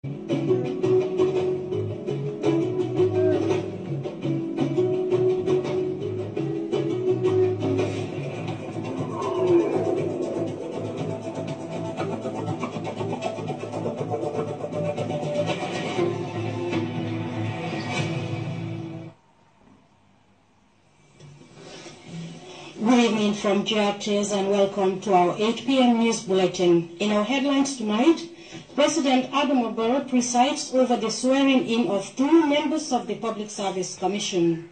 Good evening from GRTS and welcome to our 8 p.m. news bulletin. In our headlines tonight, President Adama Barrow presides over the swearing-in of 2 members of the Public Service Commission.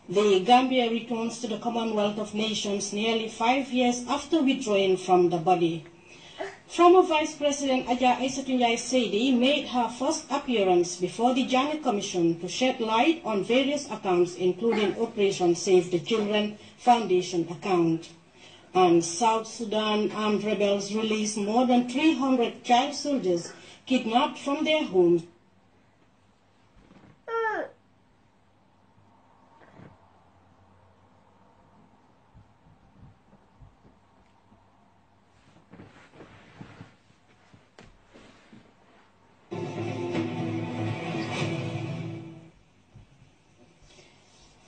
The Gambia returns to the Commonwealth of Nations nearly 5 years after withdrawing from the body. Former Vice President Aja Aissatou Njie Saidi made her first appearance before the Janneh Commission to shed light on various accounts, including Operation Save the Children Foundation account. And South Sudan armed rebels released more than 300 child soldiers kidnapped from their homes.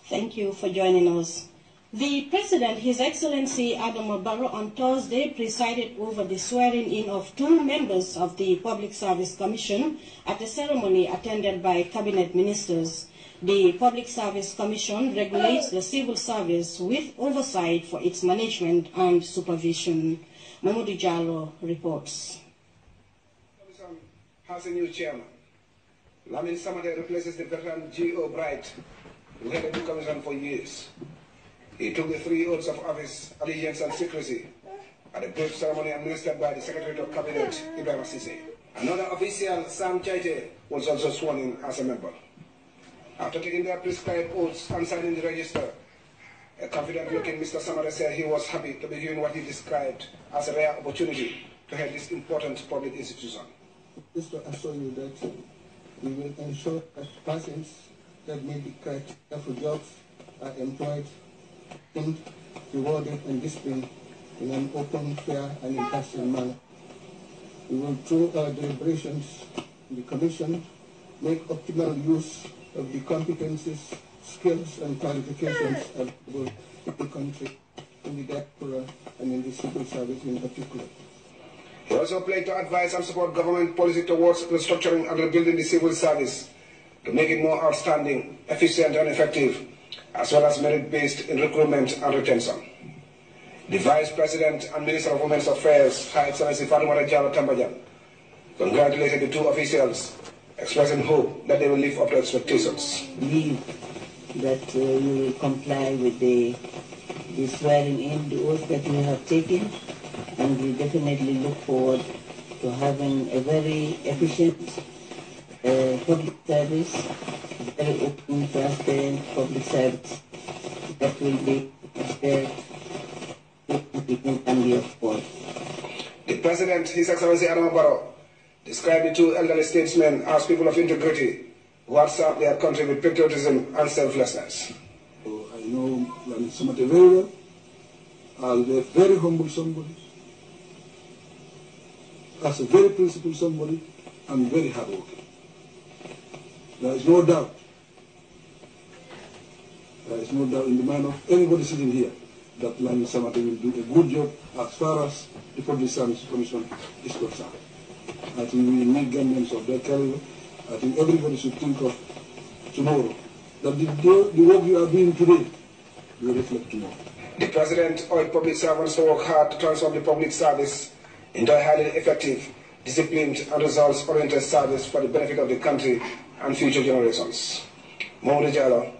Thank you for joining us. The President, His Excellency Adama Barrow, on Thursday presided over the swearing-in of 2 members of the Public Service Commission at a ceremony attended by Cabinet Ministers. The Public Service Commission regulates the civil service with oversight for its management and supervision. Mamadou Jallo reports. The Commission has a new chairman. Lamin Samade replaces the veteran G.O. Bright, who headed the Commission for years. He took the 3 oaths of office, allegiance and secrecy at a brief ceremony administered by the Secretary of Cabinet, Ibrahim Sise. Another official, Sam Chaite, was also sworn in as a member. After taking their prescribed oaths and signing the register, a confident-looking Mr. Samade said he was happy to be given what he described as a rare opportunity to head this important public institution. Just to assure you that we will ensure that persons that meet the criteria for jobs are employed, rewarded and disciplined in an open, fair and impartial manner. We will, through our deliberations in the Commission, make optimal use of the competencies, skills and qualifications available in the country, in the diaspora and in the civil service in particular. He also pledged to advise and support government policy towards restructuring and rebuilding the civil service to make it more outstanding, efficient and effective, as well as merit-based in recruitment and retention. The Vice President and Minister of Women's Affairs, Her Excellency Fatoumata Jallow Tambajang, congratulated the 2 officials, expressing hope that they will live up to expectations. Believe that you will comply with the swearing in, the oath that you have taken, and we definitely look forward to having a very efficient public service, very open, transparent public service that will be there in Gambia, of course. The President, His Excellency Adama Barrow, described the 2 elderly statesmen as people of integrity who had served their country with patriotism and selflessness. I know Samate very well. As a very humble somebody, as a very principled somebody, and very hardworking. There is no doubt. There is no doubt in the mind of anybody sitting here that Lamin Samate will do a good job as far as the Public Service Commission is concerned. I think we need Gambians of their caliber. I think everybody should think of tomorrow. That the work you are doing today will reflect tomorrow. The President urged public servants to work hard to transform the public service into a highly effective, disciplined and results-oriented service for the benefit of the country and future generations. Mamadou Jallo,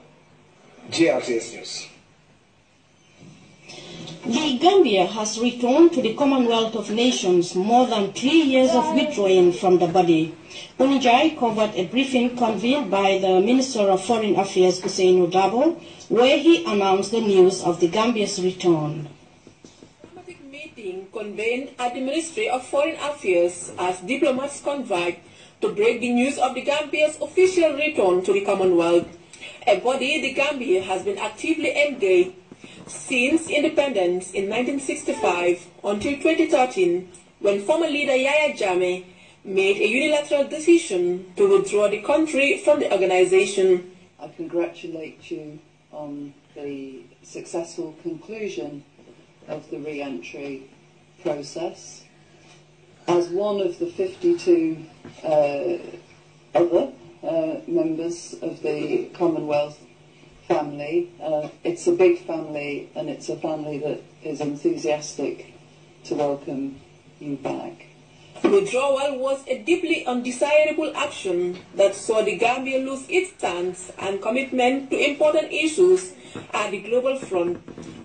GRTS News. The Gambia has returned to the Commonwealth of Nations more than 3 years of withdrawing from the body. Unijai covered a briefing convened by the Minister of Foreign Affairs, Ousainou Darboe, where he announced the news of the Gambia's return. A diplomatic meeting convened at the Ministry of Foreign Affairs as diplomats conveyed to break the news of the Gambia's official return to the Commonwealth, a body the Gambia has been actively engaged since independence in 1965 until 2013, when former leader Yahya Jammeh made a unilateral decision to withdraw the country from the organization. I congratulate you on the successful conclusion of the re-entry process. As one of the 52 other members of the Commonwealth family, it's a big family, and it's a family that is enthusiastic to welcome you back. Withdrawal was a deeply undesirable action that saw the Gambia lose its stance and commitment to important issues at the global front.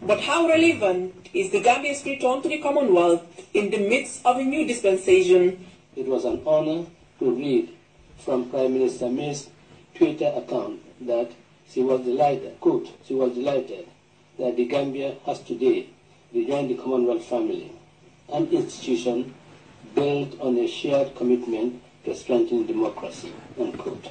But how relevant is the Gambia's return to the Commonwealth in the midst of a new dispensation? It was an honor to read from Prime Minister May's Twitter account that she was delighted, quote, she was delighted that the Gambia has today rejoined the Commonwealth family, an institution built on a shared commitment to strengthen democracy, unquote.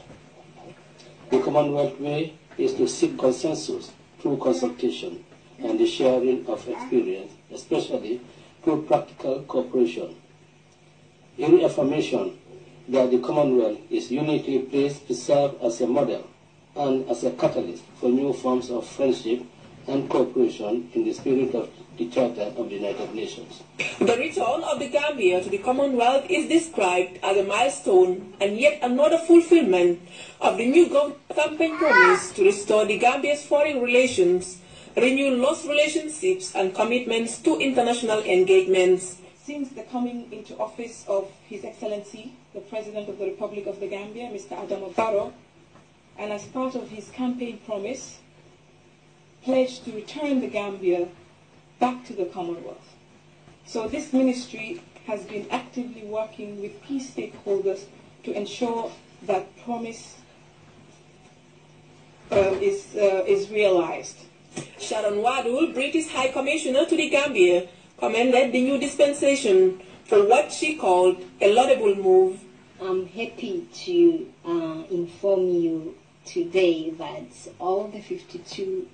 The Commonwealth way is to seek consensus through consultation and the sharing of experience, especially through practical cooperation. A reaffirmation that the Commonwealth is uniquely placed to serve as a model and as a catalyst for new forms of friendship and cooperation in the spirit of the Charter of the United Nations. The return of the Gambia to the Commonwealth is described as a milestone and yet another fulfillment of the new government campaign promise to restore the Gambia's foreign relations, renew lost relationships and commitments to international engagements. Since the coming into office of His Excellency, the President of the Republic of the Gambia, Mr. Adama Barrow, and as part of his campaign promise, pledged to return the Gambia back to the Commonwealth. So this ministry has been actively working with key stakeholders to ensure that promise is realized. Sharon Wadul, British High Commissioner to the Gambia, commended the new dispensation for what she called a laudable move. I'm happy to inform you today that all the 52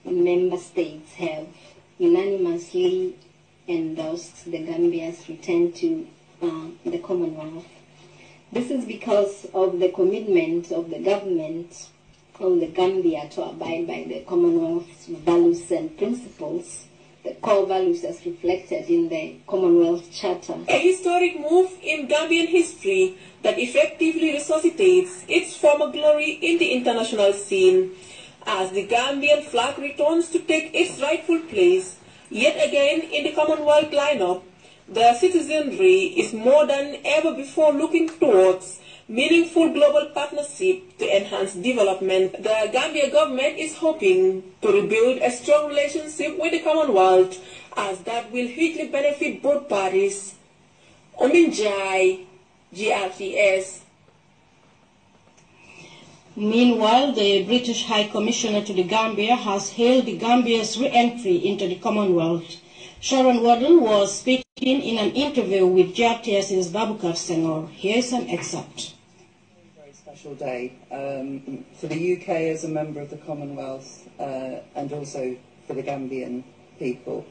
member states have unanimously endorsed the Gambia's return to the Commonwealth. This is because of the commitment of the government of the Gambia to abide by the Commonwealth's values and principles, the core values as reflected in the Commonwealth Charter. A historic move in Gambian history that effectively resuscitates its former glory in the international scene. As the Gambian flag returns to take its rightful place, yet again in the Commonwealth lineup, the citizenry is more than ever before looking towards meaningful global partnership to enhance development. The Gambia government is hoping to rebuild a strong relationship with the Commonwealth, as that will hugely benefit both parties. Ominjai, GRTS. Meanwhile, the British High Commissioner to the Gambia has hailed the Gambia's re-entry into the Commonwealth. Sharon Waddle was speaking in an interview with GRTS's Babukar Senghor. Here's an excerpt. Very special day for the UK as a member of the Commonwealth and also for the Gambian people.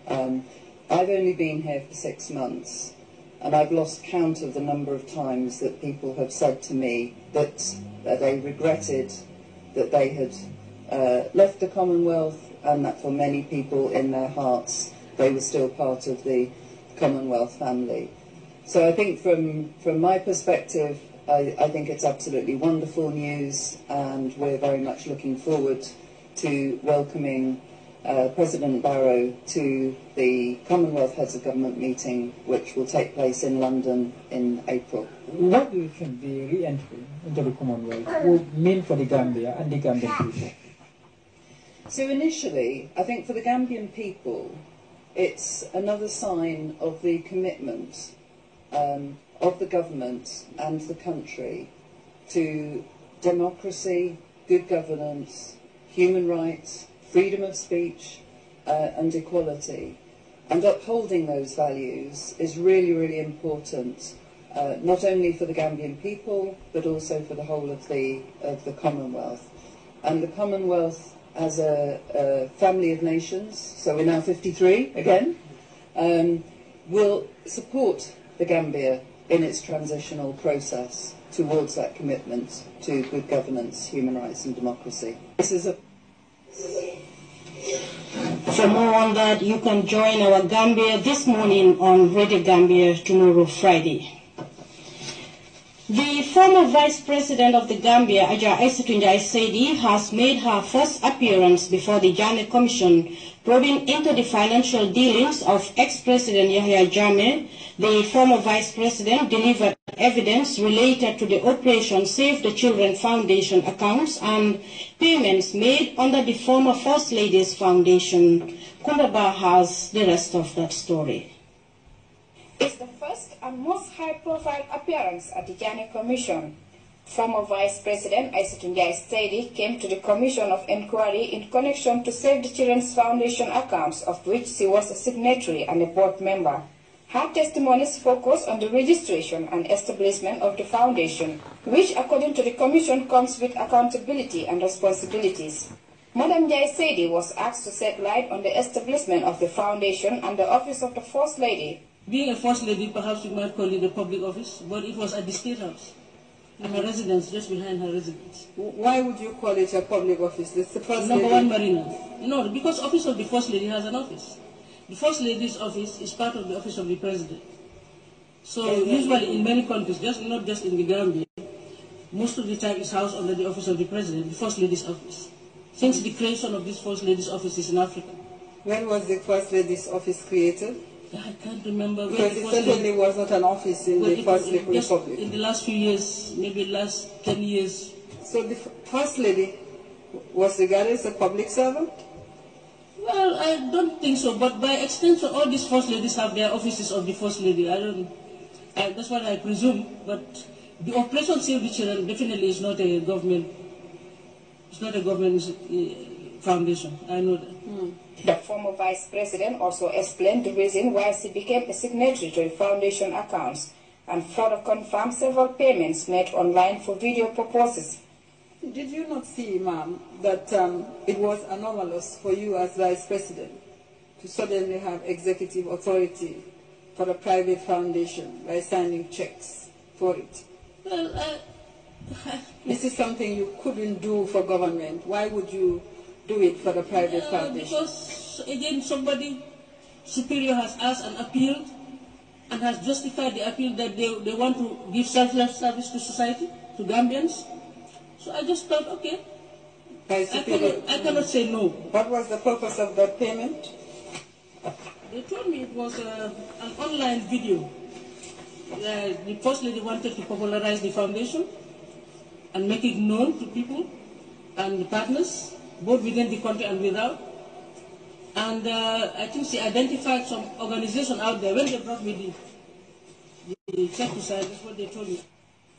I've only been here for 6 months, and I've lost count of the number of times that people have said to me that they regretted that they had left the Commonwealth, and that for many people in their hearts they were still part of the Commonwealth family. So I think from my perspective, I think it's absolutely wonderful news, and we're very much looking forward to welcoming President Barrow to the Commonwealth Heads of Government meeting, which will take place in London in April. What do you think the re-entry into the Commonwealth will mean for the Gambia and the Gambian people? So initially, I think for the Gambian people, it's another sign of the commitment of the government and the country to democracy, good governance, human rights, freedom of speech and equality. And upholding those values is really, really important, not only for the Gambian people, but also for the whole of the Commonwealth. And the Commonwealth as a family of nations, so we're now 53 again, will support the Gambia in its transitional process towards that commitment to good governance, human rights and democracy. This is a For more on that, you can join our Gambia this morning on Radio Gambia tomorrow, Friday. The former Vice President of the Gambia, Aja Aissatou Njie Saidi, has made her first appearance before the Jammeh Commission, probing into the financial dealings of ex-President Yahya Jammeh. The former Vice President delivered evidence related to the Operation Save the Children Foundation accounts and payments made under the former First Lady's Foundation. Kumbaba has the rest of that story. It's the first and most high-profile appearance at the Jammeh Commission. Former Vice President Aissatou Njie Saidi came to the Commission of Inquiry in connection to Save the Children's Foundation accounts, of which she was a signatory and a board member. Her testimonies focus on the registration and establishment of the foundation, which according to the Commission comes with accountability and responsibilities. Madam Njie Saidi was asked to shed light on the establishment of the foundation and the office of the First Lady. Being a First Lady, perhaps you might call it a public office, but it was at the State House, in her residence, just behind her residence. Why would you call it a public office? It's the First Number Lady. one Marina. No, because office of the First Lady has an office. The First Lady's office is part of the office of the President. So usually in many countries, not just in the Gambia, most of the time it's housed under the office of the President, the First Lady's office. Since the creation of this First Lady's office is in Africa. When was the First Lady's office created? I can't remember. Because it certainly was not an office in the First Republic. In the last few years, maybe last 10 years. So the First Lady was regarded as a public servant? Well, I don't think so, but by extension, all these First Ladies have their offices of the First Lady. That's what I presume, but the Operation Save the Children definitely is not a government, foundation. I know that. The former Vice President also explained the reason why she became a signatory to the foundation accounts and further confirmed several payments made online for video purposes. Did you not see, ma'am, that it was anomalous for you as Vice President to suddenly have executive authority for a private foundation by signing checks for it? Well, this is something you couldn't do for government. Why would you do it for the private foundation? Because, again, somebody superior has asked and appealed and has justified the appeal that they want to give selfless service to society, to Gambians. So I just thought, okay, I cannot say no. What was the purpose of that payment? They told me it was an online video. The First Lady wanted to popularize the foundation and make it known to people and the partners, both within the country and without. And I think she identified some organization out there. When they brought me the check to sign, that's what they told me.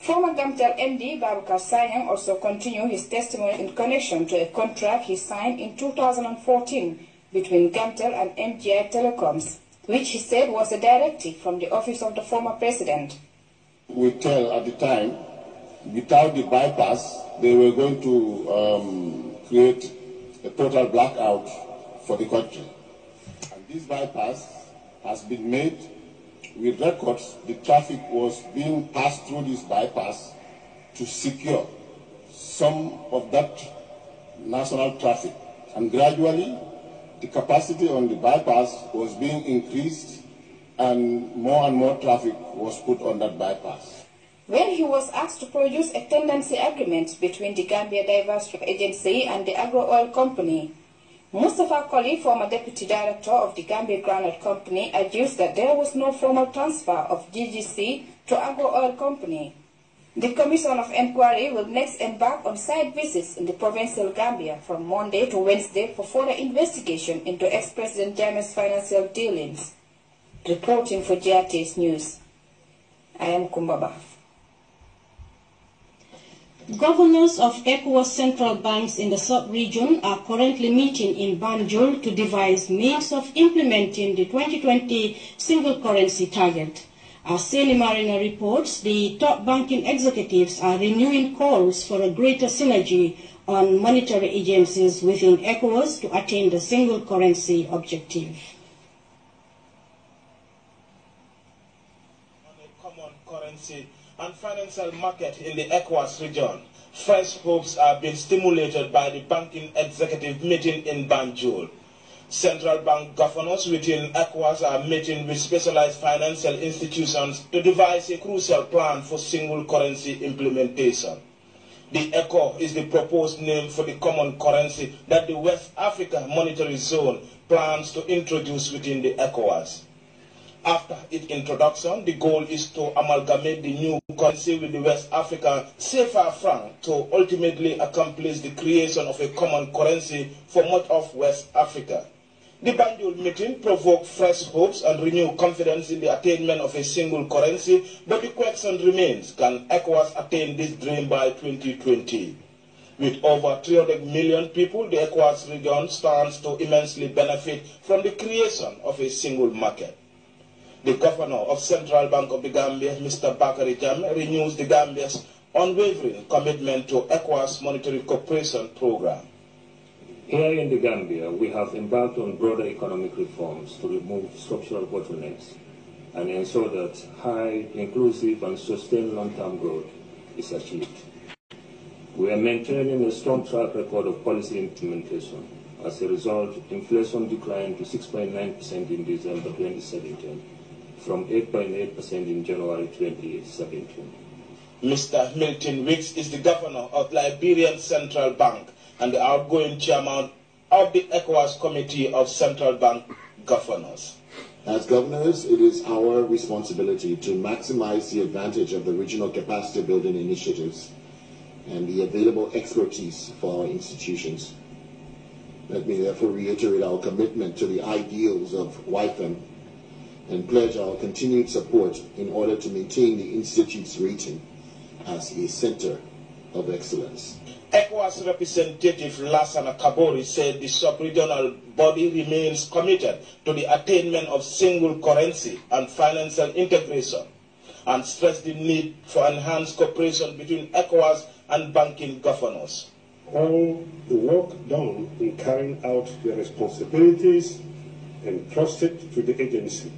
Former Gamtel MD Babakar Sayang also continued his testimony in connection to a contract he signed in 2014 between Gamtel and MGI Telecoms, which he said was a directive from the office of the former president. We tell at the time, without the bypass, they were going to create a total blackout for the country. And this bypass has been made with records. The traffic was being passed through this bypass to secure some of that national traffic. And gradually, the capacity on the bypass was being increased and more traffic was put on that bypass. When he was asked to produce a tenancy agreement between the Gambia Diversity Agency and the Agro Oil Company, Mustafa Koli, former deputy director of the Gambia Granite Company, argues that there was no formal transfer of GGC to Agro Oil Company. The Commission of Inquiry will next embark on site visits in the provincial Gambia from Monday to Wednesday for further investigation into ex-President Jammeh's financial dealings. Reporting for GRTS News, I am Kumbaba. Governors of ECOWAS central banks in the sub-region are currently meeting in Banjul to devise means of implementing the 2020 single currency target. As Seni Marina reports, the top banking executives are renewing calls for a greater synergy on monetary agencies within ECOWAS to attain the single currency objective. On a common and financial market in the ECOWAS region. Fresh hopes are being stimulated by the banking executive meeting in Banjul. Central bank governors within ECOWAS are meeting with specialized financial institutions to devise a crucial plan for single currency implementation. The ECO is the proposed name for the common currency that the West Africa Monetary Zone plans to introduce within the ECOWAS. After its introduction, the goal is to amalgamate the new currency with the West African CFA franc to ultimately accomplish the creation of a common currency for much of West Africa. The Banjul meeting provoked fresh hopes and renewed confidence in the attainment of a single currency, but the question remains, can ECOWAS attain this dream by 2020? With over 300 million people, the ECOWAS region stands to immensely benefit from the creation of a single market. The governor of Central Bank of the Gambia, Mr. Bakary Jammeh, renews the Gambia's unwavering commitment to ECOWAS Monetary Cooperation Program. Here in the Gambia, we have embarked on broader economic reforms to remove structural bottlenecks and ensure that high, inclusive and sustained long-term growth is achieved. We are maintaining a strong track record of policy implementation. As a result, inflation declined to 6.9% in December 2017 from 8.8% in January 2017. Mr. Milton Wicks is the governor of Liberian Central Bank and the outgoing chairman of the ECOWAS Committee of Central Bank Governors. As governors, it is our responsibility to maximize the advantage of the regional capacity building initiatives and the available expertise for our institutions. Let me therefore reiterate our commitment to the ideals of WIFM and pledge our continued support in order to maintain the Institute's rating as a center of excellence. ECOWAS representative Lassana Kabori said the sub-regional body remains committed to the attainment of single currency and financial integration and stressed the need for enhanced cooperation between ECOWAS and banking governors. All the work done in carrying out their responsibilities entrusted to the agency,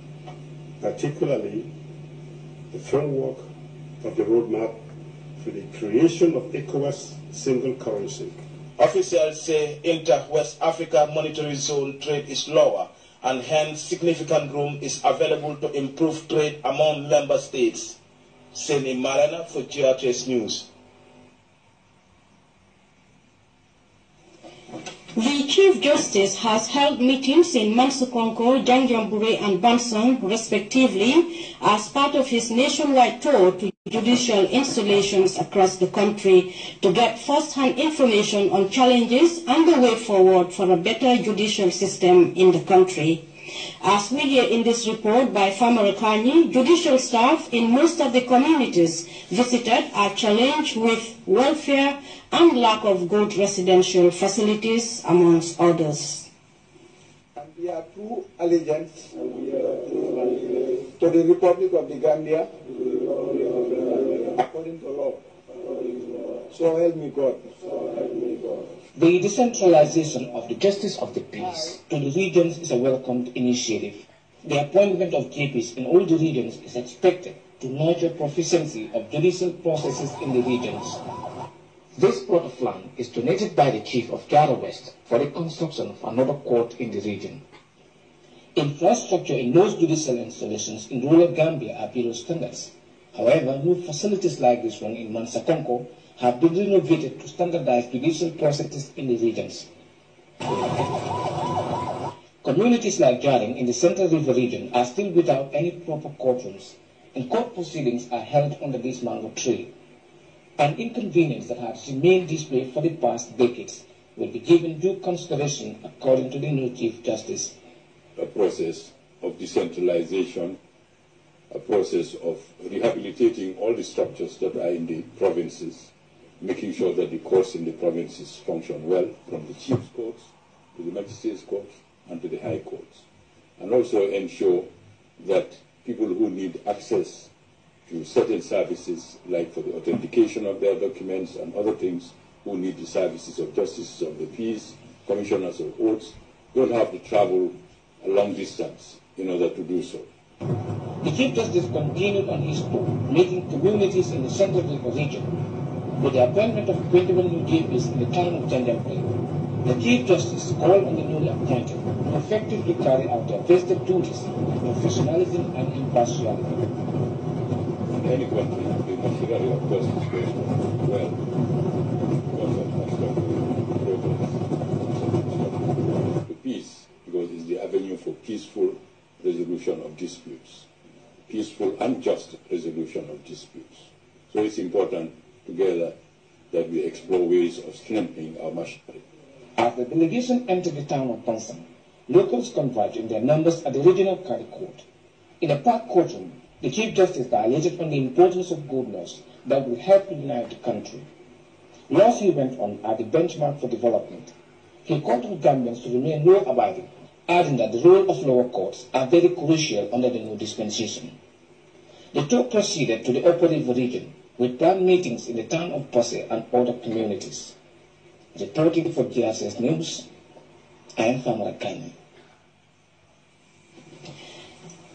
particularly the framework of the roadmap for the creation of ECOWAS single currency. Officials say inter-West Africa Monetary Zone trade is lower and hence significant room is available to improve trade among member states. Seni Marana for GRTS News. The Chief Justice has held meetings in Mansukonko, Janjambure and Banson, respectively, as part of his nationwide tour to judicial installations across the country to get first-hand information on challenges and the way forward for a better judicial system in the country. As we hear in this report by Farmer Kanyi, judicial staff in most of the communities visited are challenged with welfare and lack of good residential facilities, amongst others. And we are true allegiance to the Republic of the Gambia according to law. So help me God. The decentralization of the justice of the peace to the regions is a welcomed initiative. The appointment of JPs in all the regions is expected to nurture proficiency of judicial processes in the regions. This plot of land is donated by the Chief of Jara West for the construction of another court in the region. Infrastructure in most judicial installations in rural Gambia are below standards. However, new facilities like this one in Mansakonko have been renovated to standardize judicial processes in the regions. Communities like Jaring in the Central River region are still without any proper courtrooms, and court proceedings are held under this mango tree. An inconvenience that has remained this way for the past decades will be given due consideration according to the new Chief Justice. A process of decentralization, a process of rehabilitating all the structures that are in the provinces, making sure that the courts in the provinces function well, from the chief's courts to the magistrates' courts and to the high courts, and also ensure that people who need access to certain services, like for the authentication of their documents and other things, who need the services of justices of the peace, commissioners of oaths, don't have to travel a long distance in order to do so. The Chief Justice continued on his tour, meeting communities in the Central region. With the appointment of 21 new GPs in the town of Janjampe, the Chief Justice called on the newly appointed to effectively carry out their vested duties with professionalism and impartiality. In any country, the machinery of justice goes well. The peace, because it's the avenue for peaceful resolution of disputes, peaceful and just resolution of disputes. So it's important together that we explore ways of strengthening our machinery. As the delegation entered the town of Bansang, locals converged in their numbers at the regional Kari court. In a park courtroom, the Chief Justice dilated on the importance of good laws that will help unite the country. Laws, he went on, are the benchmark for development. He called on Gambians to remain law-abiding, adding that the role of lower courts are very crucial under the new dispensation. The talk proceeded to the Upper River region, with planned meetings in the town of Pose and other communities. Reporting for GRTS News, I am Famara Kani.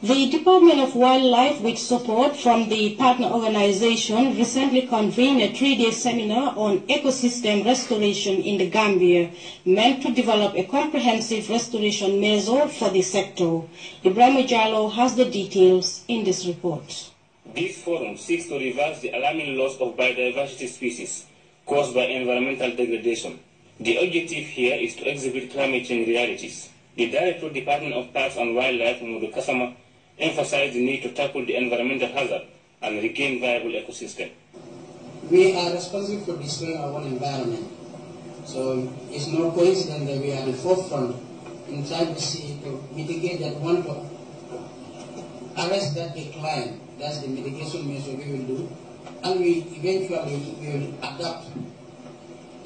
The Department of Wildlife, with support from the partner organization, recently convened a 3-day seminar on ecosystem restoration in the Gambia, meant to develop a comprehensive restoration measure for the sector. Ibrahim Jallo has the details in this report. This forum seeks to reverse the alarming loss of biodiversity species caused by environmental degradation. The objective here is to exhibit climate change realities. The Director of the Department of Parks and Wildlife, Mudu Kasama, emphasized the need to tackle the environmental hazard and regain viable ecosystem. We are responsible for destroying our own environment. So it's no coincidence that we are at the forefront in trying to see to mitigate that one to arrest that decline. That's the mitigation measure we will do. And we eventually will adapt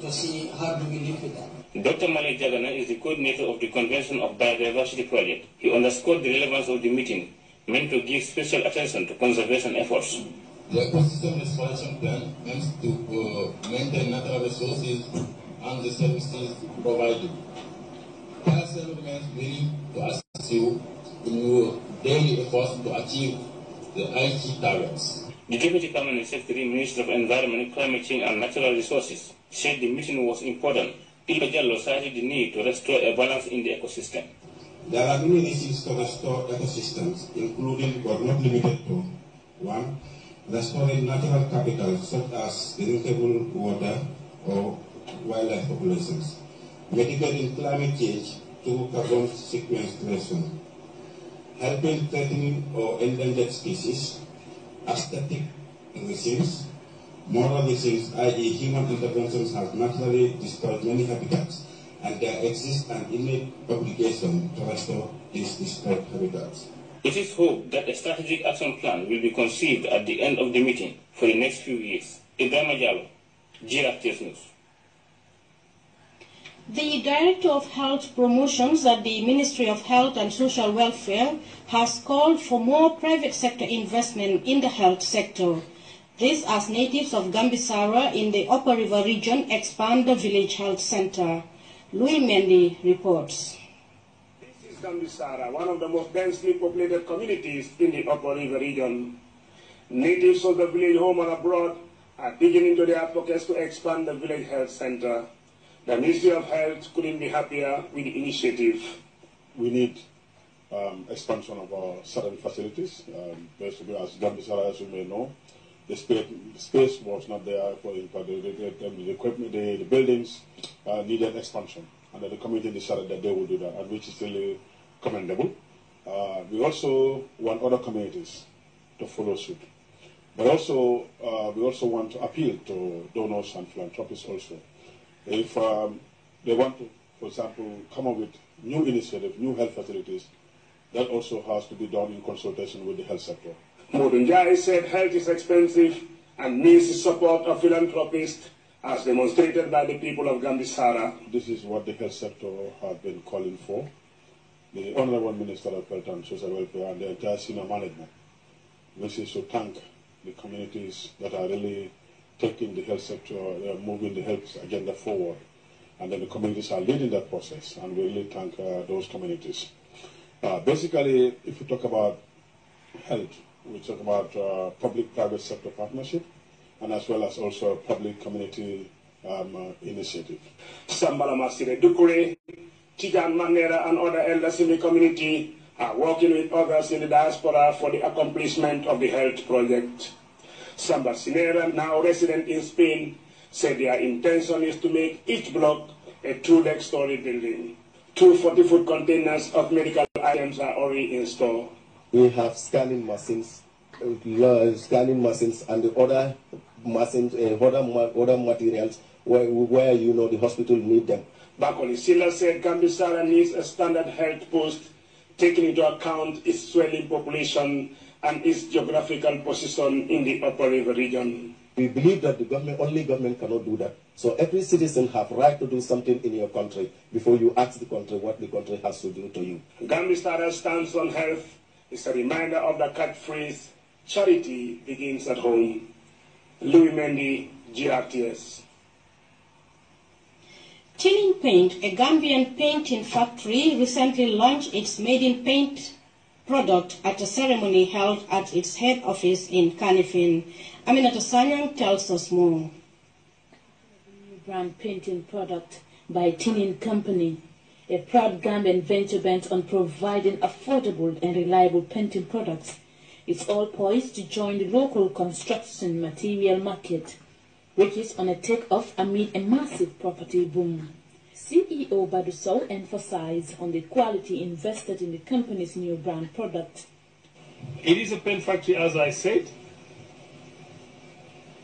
to see how do we live with that. Dr. Malek Jagana is the coordinator of the Convention of Biodiversity Project. He underscored the relevance of the meeting, meant to give special attention to conservation efforts. The ecosystem restoration plan aims to maintain natural resources and the services provided. PASL remains willing to assist you in your daily efforts to achieve the IG targets. The Deputy Permanent Secretary, Minister of Environment, Climate Change and Natural Resources, said the meeting was important. Iba Jallo cited the need to restore a balance in the ecosystem. There are many reasons to restore ecosystems, including but not limited to 1. Restoring natural capital such as drinkable water or wildlife populations. Mitigating climate change through carbon sequestration. Helping threatened or endangered species. Aesthetic regimes. Moral regimes, i.e. human interventions, have naturally destroyed many habitats, and there exists an innate obligation to restore these destroyed habitats. It is hoped that a strategic action plan will be conceived at the end of the meeting for the next few years. Ibrahim Jallo, GRTS News. The Director of Health Promotions at the Ministry of Health and Social Welfare has called for more private sector investment in the health sector. This as natives of Gambisara in the Upper River region expand the village health center. Louis Mendy reports. This is Gambisara, one of the most densely populated communities in the Upper River region. Natives of the village home and abroad are digging into their pockets to expand the village health center. The Ministry of Health couldn't be happier with the initiative. We need expansion of our southern facilities. Basically, as Gambisara, as you may know, the space was not there for it, but the equipment, the buildings needed expansion, and the committee decided that they would do that, and which is really commendable. We also want other communities to follow suit, but also we also want to appeal to donors and philanthropists also. If they want to, for example, come up with new initiatives, new health facilities, that also has to be done in consultation with the health sector. Modunjai said health is expensive and needs the support of philanthropists, as demonstrated by the people of Gambisara. This is what the health sector has been calling for. The Honorable Minister of Health and Social Welfare and the entire senior management wishes to thank the communities that are really taking the health sector, moving the health agenda forward. And then the communities are leading that process, and we really thank those communities. Basically, if you talk about health. We talk about public-private sector partnership, and as well as also public community initiative. Sambala Masire Dukure, Tijan Manera, and other elders in the community are working with others in the diaspora for the accomplishment of the health project. Samba Sinera, now resident in Spain, said their intention is to make each block a 2-deck story building. 2 40-foot containers of medical items are already in store. We have scanning machines and the other machines, other materials where you know the hospital need them. Bakoli Silla said Gambia needs a standard health post, taking into account its swelling population and its geographical position in the Upper River region. We believe that the only government cannot do that. So every citizen have right to do something in your country before you ask the country what the country has to do to you. Gambia stance on health is a reminder of the catchphrase, charity begins at home. Louis Mendy, GRTS. Chilling Paint, a Gambian painting factory, recently launched its maiden paint product at a ceremony held at its head office in Kanifing. Aminata Sanyang tells us more. New brand painting product by Tinin Company, a proud Gambian venture bent on providing affordable and reliable painting products. It's all poised to join the local construction material market, which is on a take-off amid a massive property boom. CEO Badusau emphasized on the quality invested in the company's new brand product. It is a paint factory, as I said,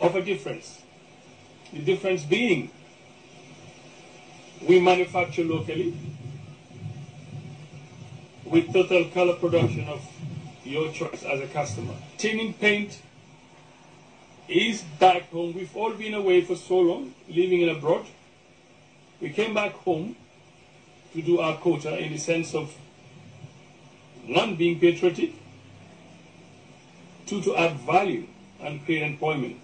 of a difference. The difference being we manufacture locally with total color production of your choice as a customer. Tinning paint is back home. We've all been away for so long, living in abroad. We came back home to do our quota in the sense of, 1, being patriotic, 2, to add value and create employment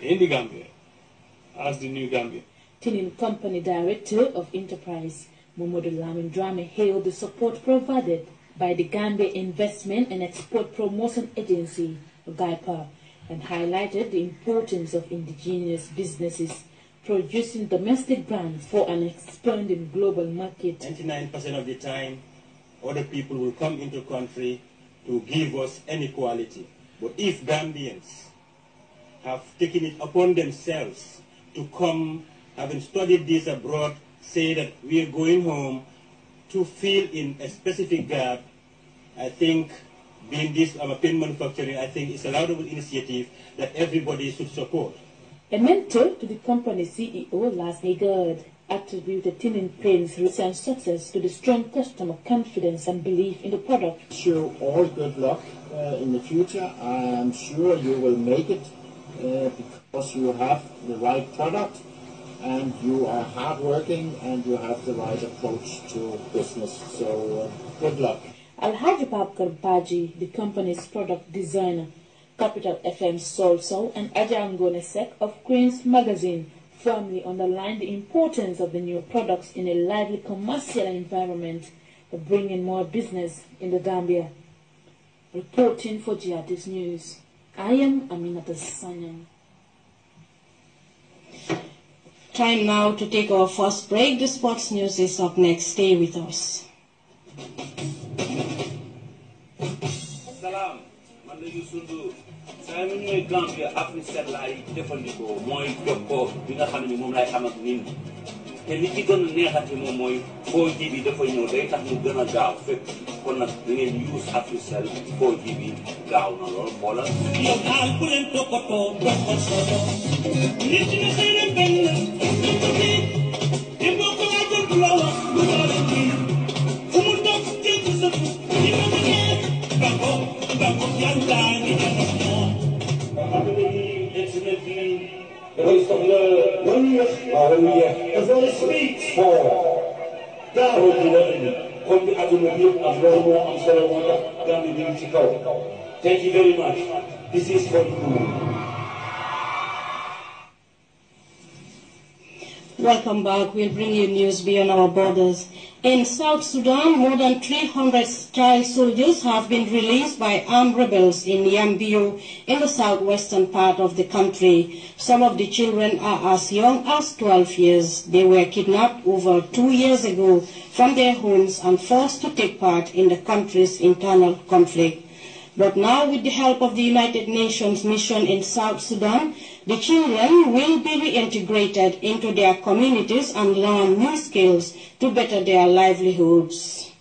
in the Gambia as the new Gambia. Tinin Company Director of Enterprise, Momodu Lamin Drame, hailed the support provided by the Gambia Investment and Export Promotion Agency, GAIPA, and highlighted the importance of indigenous businesses producing domestic brands for an expanding global market. 99% of the time, other people will come into the country to give us inequality. But if Gambians have taken it upon themselves to come, having studied this abroad, say that we are going home to fill in a specific gap, I think being this paint manufacturing, I think it's a laudable initiative that everybody should support. A mentor to the company's CEO, Lars Nigard, attributed Tinin Paint's recent success to the strong customer confidence and belief in the product. Wish you all good luck in the future. I am sure you will make it because you have the right product and you are hardworking and you have the right approach to business. So good luck. Alhaji Babkar Baji, the company's product designer, Capital FM Solso, and Ajangone Sek of Queen's Magazine firmly underlined the importance of the new products in a lively commercial environment for bringing more business in the Gambia. Reporting for GRTS News, I am Aminata Sanyang. Time now to take our first break. The sports news is up next. Stay with us. Salam, man la Youssou saa mu ñëwee Gambia Afrique set laay jëfandikoo mooy jokkoo bi nga xam ne moom lay am ak nit ñi te li ci gën a neexati moom mooy 4G bi dafa ñëw day tax mu gën a gaaw fépp kon nag da ngeen use Africell 4G bi gaaw na lool xoolal. yow daal bu leen toppatoo bokkal solo nit ñi xëy na benn te boo ko laajoon du la wax lu la la kii fu mu toog dégg sa ñi ma ko ñeent Bako yàlla ngi jàpp moom. Voice of the warriors, a very sweet for God. Comme the aduna bi ak loolu moo am solo moo tax Gambie bi ngi ci kaw. Thank you very much. This is for you. Welcome back. We'll bring you news beyond our borders. In South Sudan, more than 300 child soldiers have been released by armed rebels in Yambio in the southwestern part of the country. Some of the children are as young as 12 years. They were kidnapped over 2 years ago from their homes and forced to take part in the country's internal conflict. But now, with the help of the United Nations mission in South Sudan, the children will be reintegrated into their communities and learn new skills to better their livelihoods.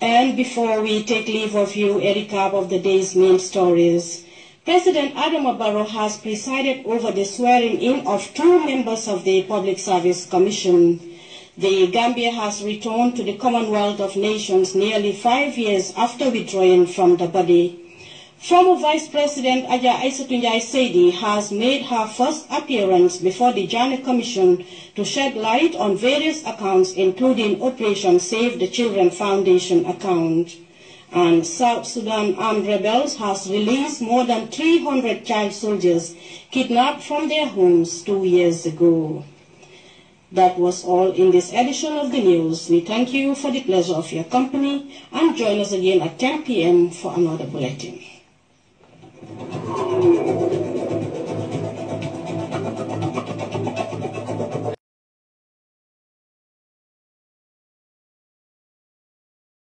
And before we take leave of you, a recap of the day's main stories. President Adama Barrow has presided over the swearing-in of 2 members of the Public Service Commission. The Gambia has returned to the Commonwealth of Nations nearly 5 years after withdrawing from the body. Former Vice President Aja Aissatou Njie Seydi has made her first appearance before the Janneh Commission to shed light on various accounts, including Operation Save the Children Foundation account. And South Sudan armed rebels has released more than 300 child soldiers kidnapped from their homes 2 years ago. That was all in this edition of the news. We thank you for the pleasure of your company and join us again at 10 p.m. for another bulletin.